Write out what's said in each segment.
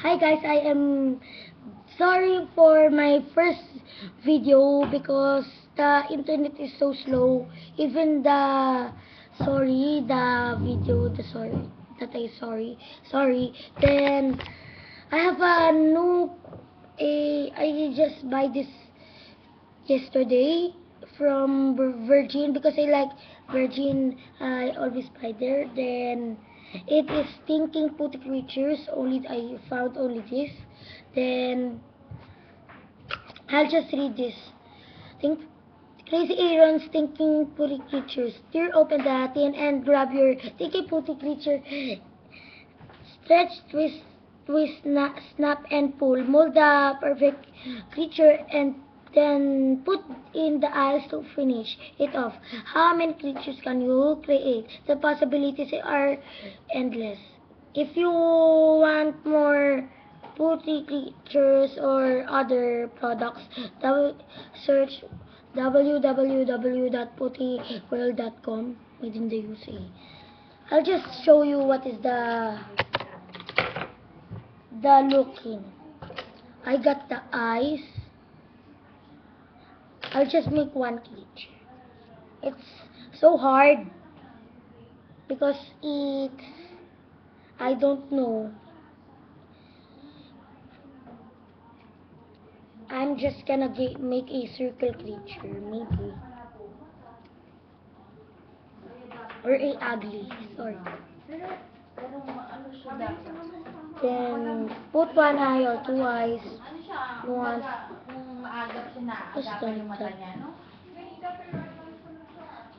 Hi guys, I am sorry for my first video because the internet is so slow. Even the video, sorry. Then I have a new I just buy this yesterday from Virgin because I like Virgin. I always buy there. Then it is Thinking Putty Creatures. I found only this. Then I'll just read this. Think Crazy Aaron's Thinking Putty Creatures. Tear open the tin and grab your Thinking Putty Creature. Stretch, twist, snap, and pull. Mold the perfect creature and then put in the eyes to finish it off. How many creatures can you create? The possibilities are endless. If you want more putty creatures or other products, search www.puttyworld.com within the USA. I'll just show you what is the looking. I got the eyes. I'll just make one creature. It's so hard because I don't know. I'm just gonna make a circle creature, maybe. Or a ugly, sorry. Then put one eye or two eyes. You want just like that.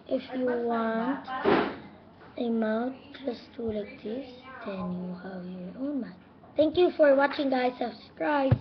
If you want a mouth, just do like this. Then you have your own mouth. Thank you for watching, guys. Subscribe.